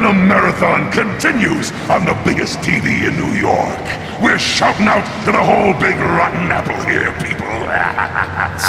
Venom Marathon continues on the biggest TV in New York. We're shouting out to the whole big rotten apple here, people.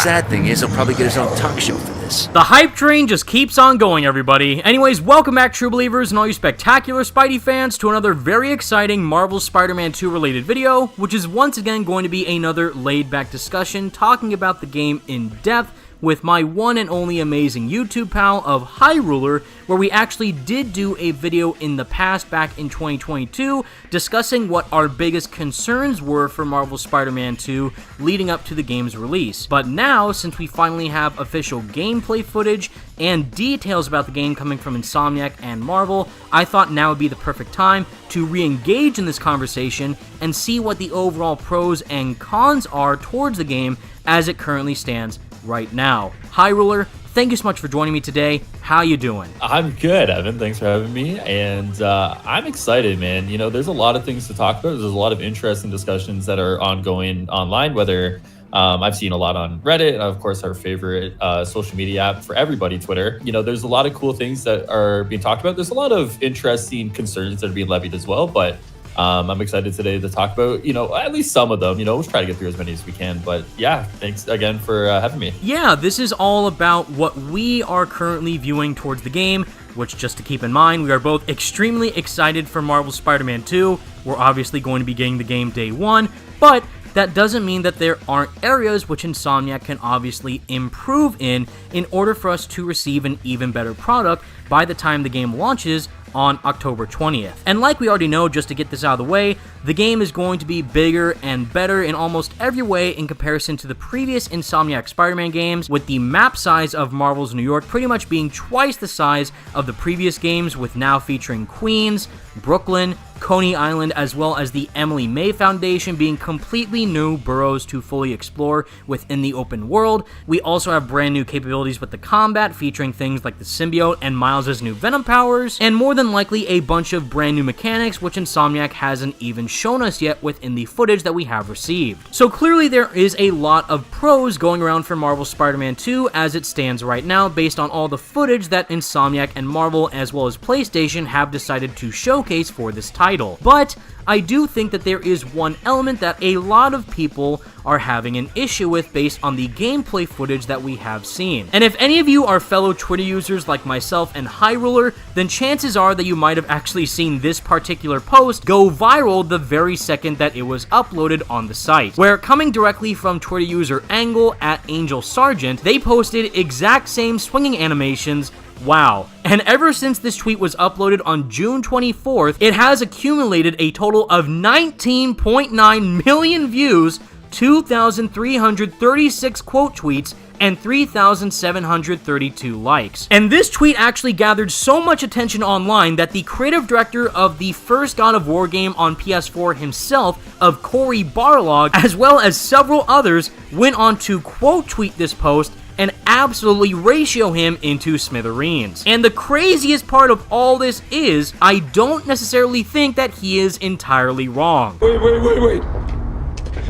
Sad thing is, he'll probably get his own talk show for this. The hype train just keeps on going, everybody. Anyways, welcome back, true believers and all you spectacular Spidey fans, to another very exciting Marvel Spider-Man 2 related video, which is once again going to be another laid-back discussion talking about the game in depth with my one and only amazing YouTube pal of Highruler, where we actually did do a video in the past back in 2022 discussing what our biggest concerns were for Marvel Spider-Man 2 leading up to the game's release. But now, since we finally have official gameplay footage and details about the game coming from Insomniac and Marvel, I thought now would be the perfect time to re-engage in this conversation and see what the overall pros and cons are towards the game as it currently stands right now. Highruler, thank you so much for joining me today. How you doing? I'm good, Evan. Thanks for having me. And I'm excited, man. You know, there's a lot of things to talk about. There's a lot of interesting discussions that are ongoing online, whether I've seen a lot on Reddit, and of course our favorite social media app for everybody, Twitter. You know, there's a lot of cool things that are being talked about. There's a lot of interesting concerns that are being levied as well, but I'm excited today to talk about, you know, at least some of them. You know, we'll try to get through as many as we can. But yeah, thanks again for having me. Yeah, this is all about what we are currently viewing towards the game, which, just to keep in mind, we are both extremely excited for Marvel Spider-Man 2. We're obviously going to be getting the game day one, but that doesn't mean that there aren't areas which Insomniac can obviously improve in order for us to receive an even better product by the time the game launches on October 20th. And like we already know, just to get this out of the way, the game is going to be bigger and better in almost every way in comparison to the previous Insomniac Spider-Man games, with the map size of Marvel's New York pretty much being twice the size of the previous games, with now featuring Queens, Brooklyn, Coney Island, as well as the Emily May Foundation being completely new boroughs to fully explore within the open world. We also have brand new capabilities with the combat, featuring things like the symbiote and Miles' new Venom powers, and more than likely a bunch of brand new mechanics which Insomniac hasn't even shown us yet within the footage that we have received. So clearly there is a lot of pros going around for Marvel Spider-Man 2 as it stands right now, based on all the footage that Insomniac and Marvel as well as PlayStation have decided to showcase for this title. But I do think that there is one element that a lot of people are having an issue with based on the gameplay footage that we have seen. And if any of you are fellow Twitter users like myself and Highruler, then chances are that you might have actually seen this particular post go viral the very second that it was uploaded on the site, where, coming directly from Twitter user Angle at Angel Sargent, they posted exact same swinging animations. Wow. And ever since this tweet was uploaded on June 24th, it has accumulated a total of 19.9 million views, 2,336 quote tweets, and 3,732 likes. And this tweet actually gathered so much attention online that the creative director of the first God of War game on PS4 himself, of Cory Barlog, as well as several others, went on to quote tweet this post and absolutely ratio him into smithereens. And the craziest part of all this is, I don't necessarily think that he is entirely wrong. Wait.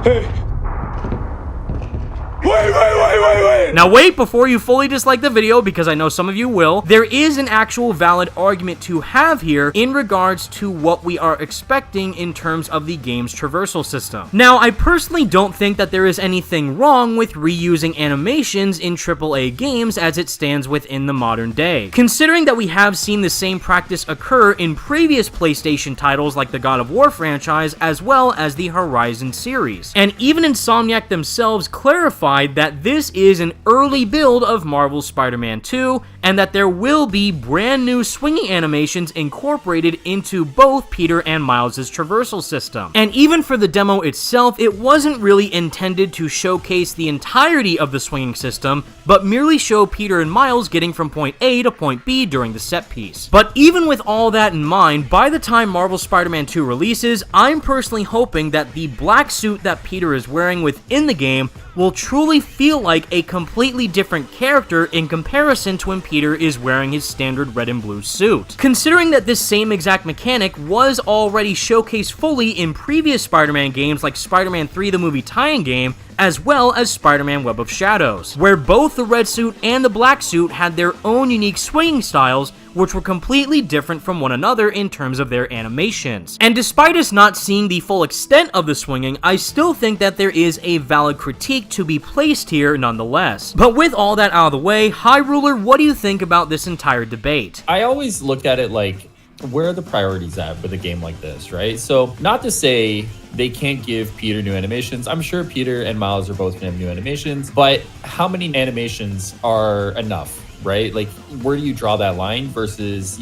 Hey. Wait. Now wait before you fully dislike the video, because I know some of you will. There is an actual valid argument to have here in regards to what we are expecting in terms of the game's traversal system. Now, I personally don't think that there is anything wrong with reusing animations in AAA games as it stands within the modern day, considering that we have seen the same practice occur in previous PlayStation titles like the God of War franchise as well as the Horizon series. And even Insomniac themselves clarified that this is an early build of Marvel's Spider-Man 2, and that there will be brand new swinging animations incorporated into both Peter and Miles' traversal system. And even for the demo itself, it wasn't really intended to showcase the entirety of the swinging system, but merely show Peter and Miles getting from point A to point B during the set piece. But even with all that in mind, by the time Marvel Spider-Man 2 releases, I'm personally hoping that the black suit that Peter is wearing within the game will truly feel like a completely different character in comparison to when Peter is wearing his standard red and blue suit. Considering that this same exact mechanic was already showcased fully in previous Spider-Man games like Spider-Man 3 the movie tie-in game, as well as Spider-Man Web of Shadows, where both the red suit and the black suit had their own unique swinging styles, which were completely different from one another in terms of their animations. And despite us not seeing the full extent of the swinging, I still think that there is a valid critique to be placed here nonetheless. But with all that out of the way, Highruler, what do you think about this entire debate? I always look at it like, where are the priorities at with a game like this, right? So not to say they can't give Peter new animations. I'm sure Peter and Miles are both gonna have new animations, but how many animations are enough, right? Like, where do you draw that line versus,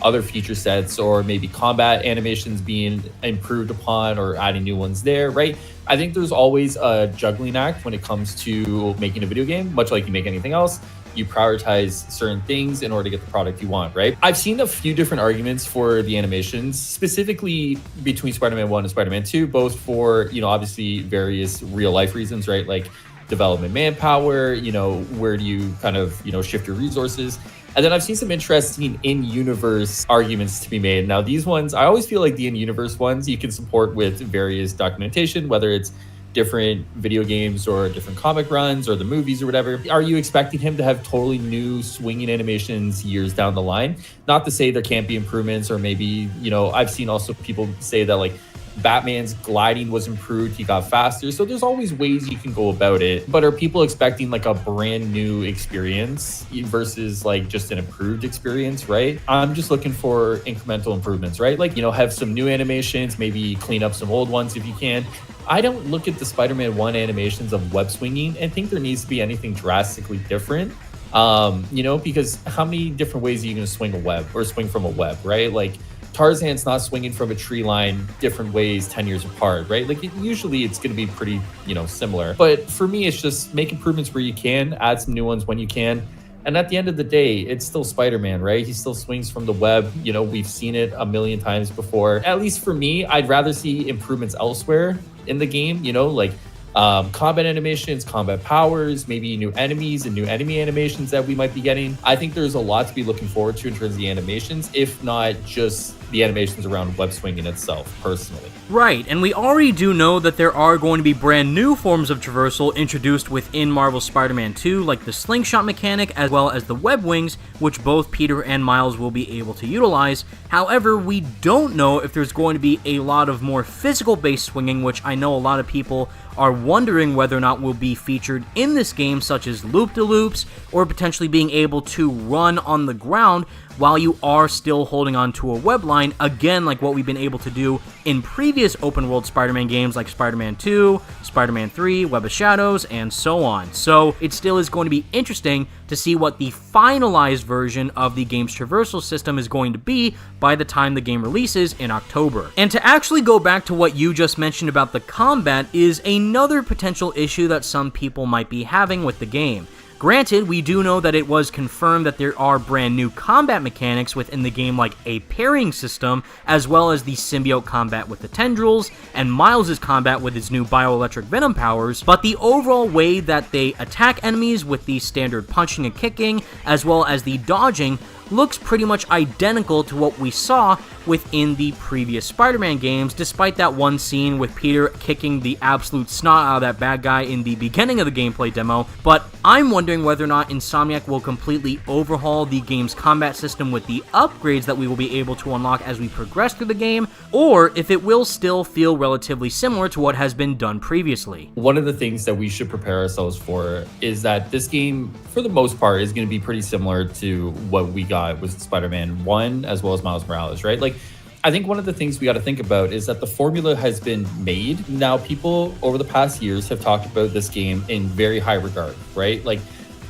other feature sets or maybe combat animations being improved upon or adding new ones there, right? I think there's always a juggling act when it comes to making a video game, much like you make anything else. You prioritize certain things in order to get the product you want, right? I've seen a few different arguments for the animations, specifically between Spider-Man 1 and Spider-Man 2, both for, obviously various real life reasons, right? Like development manpower, where do you kind of, shift your resources? And then I've seen some interesting in-universe arguments to be made. Now, these ones, I always feel like the in-universe ones you can support with various documentation, whether it's different video games or different comic runs or the movies or whatever. Are you expecting him to have totally new swinging animations years down the line? Not to say there can't be improvements, or maybe, I've seen also people say that like Batman's gliding was improved, he got faster. So there's always ways you can go about it. But are people expecting like a brand new experience versus like just an improved experience, right? I'm just looking for incremental improvements, right? Like, have some new animations, maybe clean up some old ones if you can. I don't look at the Spider-Man 1 animations of web swinging and think there needs to be anything drastically different. Because how many different ways are you going to swing a web or swing from a web, right? Like Tarzan's not swinging from a tree line different ways 10 years apart, right? Like usually it's going to be pretty, similar. But for me, it's just make improvements where you can, add some new ones when you can. And at the end of the day, it's still Spider-Man, right? He still swings from the web. We've seen it a million times before. At least for me, I'd rather see improvements elsewhere in the game, like combat animations, combat powers, maybe new enemies and new enemy animations that we might be getting. I think there's a lot to be looking forward to in terms of the animations, if not just the animations around web swinging itself, personally. Right, and we already do know that there are going to be brand new forms of traversal introduced within Marvel's Spider-Man 2, like the slingshot mechanic as well as the web wings, which both Peter and Miles will be able to utilize. However, we don't know if there's going to be a lot of more physical-based swinging, which I know a lot of people are wondering whether or not will be featured in this game, such as loop-de-loops, or potentially being able to run on the ground while you are still holding on to a web line, again like what we've been able to do in previous open-world Spider-Man games like Spider-Man 2, Spider-Man 3, Web of Shadows, and so on. So it still is going to be interesting to see what the finalized version of the game's traversal system is going to be by the time the game releases in October. And to actually go back to what you just mentioned about the combat is another potential issue that some people might be having with the game. Granted, we do know that it was confirmed that there are brand new combat mechanics within the game, like a parrying system, as well as the symbiote combat with the tendrils, and Miles' combat with his new bioelectric Venom powers, but the overall way that they attack enemies with the standard punching and kicking, as well as the dodging, looks pretty much identical to what we saw within the previous Spider-Man games, despite that one scene with Peter kicking the absolute snot out of that bad guy in the beginning of the gameplay demo. But I'm wondering whether or not Insomniac will completely overhaul the game's combat system with the upgrades that we will be able to unlock as we progress through the game, or if it will still feel relatively similar to what has been done previously. One of the things that we should prepare ourselves for is that this game, for the most part, is going to be pretty similar to what we got with Spider-Man 1 as well as Miles Morales, right? Like, I think one of the things we got to think about is that the formula has been made. Now, people over the past years have talked about this game in very high regard, right? Like,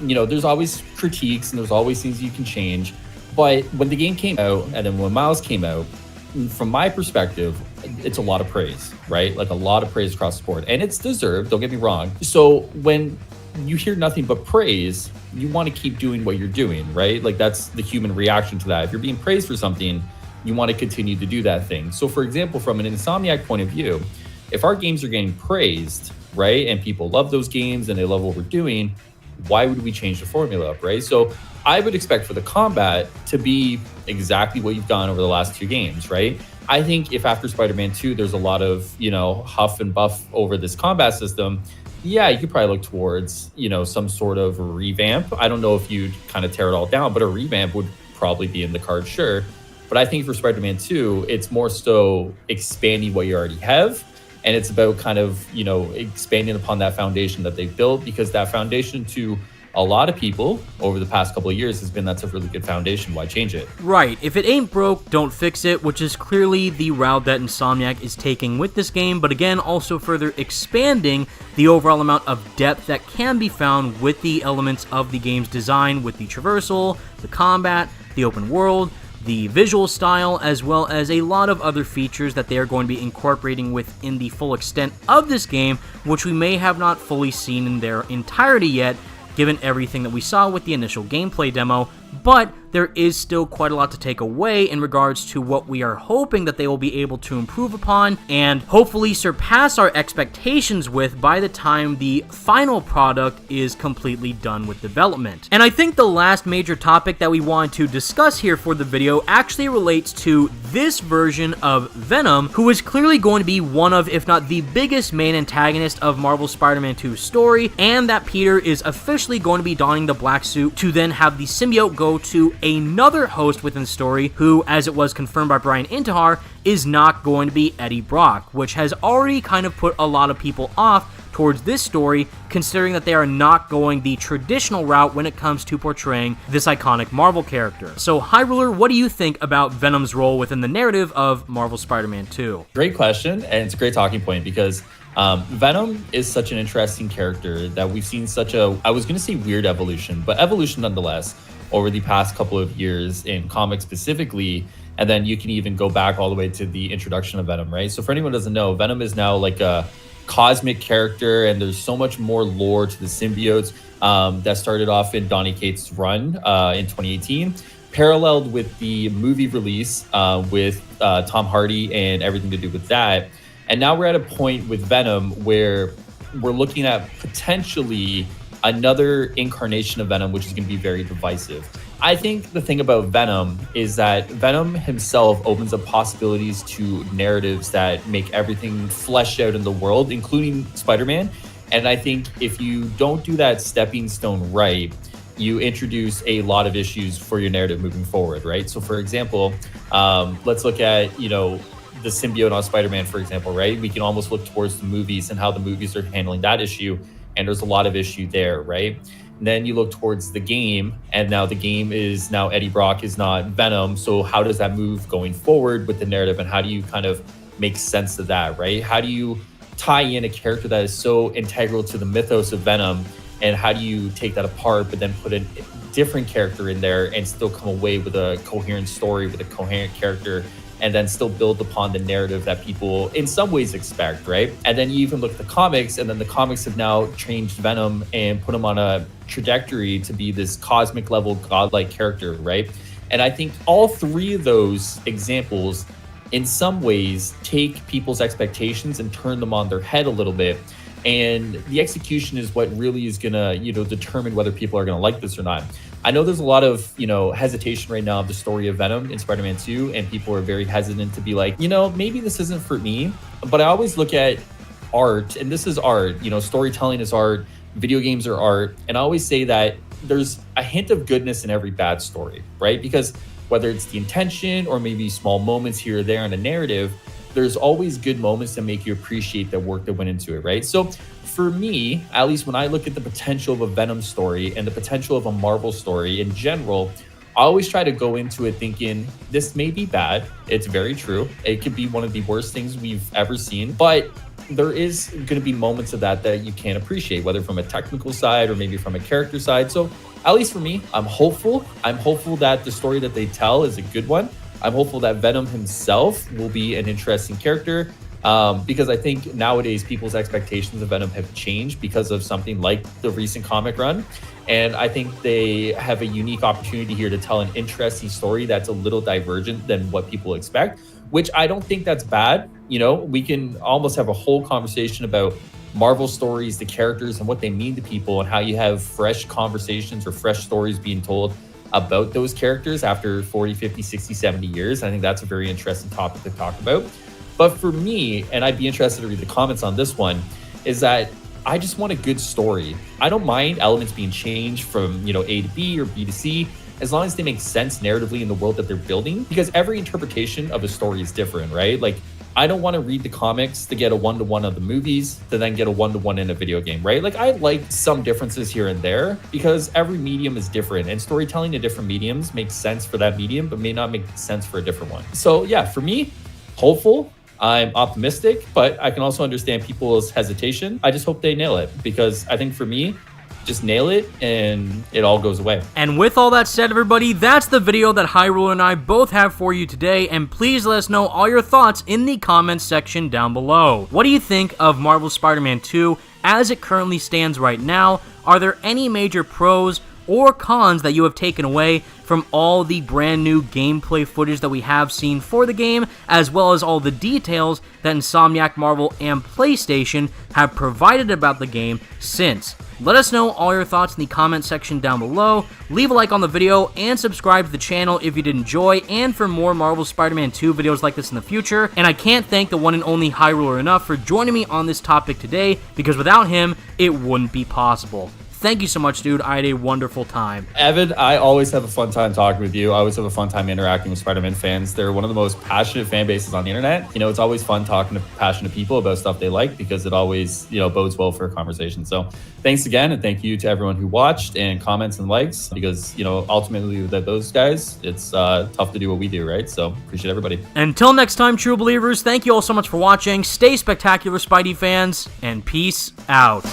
there's always critiques and there's always things you can change. But when the game came out and then when Miles came out, from my perspective, it's a lot of praise, right? Like a lot of praise across the board. And it's deserved, don't get me wrong. So when you hear nothing but praise, you want to keep doing what you're doing, right? Like that's the human reaction to that. If you're being praised for something, you want to continue to do that thing. So for example, from an Insomniac point of view, if our games are getting praised, right, and people love those games and they love what we're doing, why would we change the formula up, right? So I would expect for the combat to be exactly what you've done over the last two games, right? I think if after Spider-Man 2, there's a lot of, huff and buff over this combat system, Yeah, you could probably look towards, some sort of revamp. I don't know if you'd kind of tear it all down, but a revamp would probably be in the card, sure. But I think for Spider-Man 2, it's more so expanding what you already have. And it's about kind of, expanding upon that foundation that they've built, because that foundation to a lot of people over the past couple of years has been, that's a really good foundation. Why change it? Right. If it ain't broke, don't fix it, which is clearly the route that Insomniac is taking with this game, but again, also further expanding the overall amount of depth that can be found with the elements of the game's design, with the traversal, the combat, the open world, the visual style, as well as a lot of other features that they are going to be incorporating within the full extent of this game, which we may have not fully seen in their entirety yet, given everything that we saw with the initial gameplay demo, but there is still quite a lot to take away in regards to what we are hoping that they will be able to improve upon and hopefully surpass our expectations with by the time the final product is completely done with development. And I think the last major topic that we want to discuss here for the video actually relates to this version of Venom, who is clearly going to be one of, if not the biggest main antagonist of Marvel's Spider-Man 2 story, and that Peter is officially going to be donning the black suit to then have the symbiote go to another host within the story, who, as it was confirmed by Brian Intihar, is not going to be Eddie Brock, which has already kind of put a lot of people off towards this story, considering that they are not going the traditional route when it comes to portraying this iconic Marvel character. So, Highruler, what do you think about Venom's role within the narrative of Marvel Spider-Man 2? Great question, and it's a great talking point, because Venom is such an interesting character that we've seen such a, I was going to say weird evolution, but evolution nonetheless, over the past couple of years in comics specifically. And then you can even go back all the way to the introduction of Venom, right? So for anyone who doesn't know, Venom is now like a cosmic character, and there's so much more lore to the symbiotes that started off in Donny Cates' run in 2018, paralleled with the movie release with Tom Hardy and everything to do with that. And now we're at a point with Venom where we're looking at potentially another incarnation of Venom, which is going to be very divisive. I think the thing about Venom is that Venom himself opens up possibilities to narratives that make everything fleshed out in the world, including Spider-Man. And I think if you don't do that stepping stone right, you introduce a lot of issues for your narrative moving forward, right? So for example, let's look at, the symbiote on Spider-Man, for example, right? We can almost look towards the movies and how the movies are handling that issue. And there's a lot of issue there, right? And then you look towards the game, and now the game is now Eddie Brock is not Venom. So how does that move going forward with the narrative, and how do you kind of make sense of that, right? How do you tie in a character that is so integral to the mythos of Venom, and how do you take that apart, but then put a different character in there and still come away with a coherent story, with a coherent character, and then still build upon the narrative that people in some ways expect, right? And then you even look at the comics, and then the comics have now changed Venom and put him on a trajectory to be this cosmic level godlike character, right? And I think all three of those examples in some ways take people's expectations and turn them on their head a little bit. And the execution is what really is gonna, determine whether people are gonna like this or not. I know there's a lot of, hesitation right now of the story of Venom in Spider-Man 2, and people are very hesitant to be like, maybe this isn't for me. But I always look at art, and this is art, storytelling is art, video games are art. And I always say that there's a hint of goodness in every bad story, right? Because whether it's the intention or maybe small moments here or there in a narrative, there's always good moments that make you appreciate the work that went into it, right? So for me, at least when I look at the potential of a Venom story and the potential of a Marvel story in general, I always try to go into it thinking, this may be bad. It's very true. It could be one of the worst things we've ever seen, but there is going to be moments of that you can appreciate, whether from a technical side or maybe from a character side. So at least for me, I'm hopeful. I'm hopeful that the story that they tell is a good one. I'm hopeful that Venom himself will be an interesting character, because I think nowadays people's expectations of Venom have changed because of something like the recent comic run. And I think they have a unique opportunity here to tell an interesting story that's a little divergent than what people expect, which I don't think that's bad. We can almost have a whole conversation about Marvel stories, the characters, and what they mean to people, and how you have fresh conversations or fresh stories being told about those characters after 40, 50, 60, 70 years. I think that's a very interesting topic to talk about. But for me, and I'd be interested to read the comments on this one, is that I just want a good story. I don't mind elements being changed from, A to B or B to C, as long as they make sense narratively in the world that they're building, because every interpretation of a story is different, right? Like, I don't want to read the comics to get a one-to-one of the movies to then get a one-to-one in a video game, right? Like, I like some differences here and there because every medium is different, and storytelling in different mediums makes sense for that medium, but may not make sense for a different one. So yeah, for me, hopeful. I'm optimistic, but I can also understand people's hesitation. I just hope they nail it, because I think for me, just nail it and it all goes away. And with all that said, everybody, that's the video that Highruler and I both have for you today, and please let us know all your thoughts in the comments section down below. What do you think of Marvel's Spider-Man 2 as it currently stands right now? Are there any major pros or cons that you have taken away from all the brand new gameplay footage that we have seen for the game, as well as all the details that Insomniac, Marvel, and PlayStation have provided about the game since? Let us know all your thoughts in the comment section down below. Leave a like on the video and subscribe to the channel if you did enjoy, and for more Marvel Spider-Man 2 videos like this in the future. And I can't thank the one and only Highruler enough for joining me on this topic today, because without him, it wouldn't be possible. Thank you so much, dude. I had a wonderful time. Evan, I always have a fun time talking with you. I always have a fun time interacting with Spider-Man fans. They're one of the most passionate fan bases on the internet. It's always fun talking to passionate people about stuff they like, because it always, bodes well for a conversation. So thanks again, and thank you to everyone who watched and comments and likes, because, ultimately without those guys, it's tough to do what we do, right? So appreciate everybody. Until next time, true believers, thank you all so much for watching. Stay spectacular, Spidey fans, and peace out.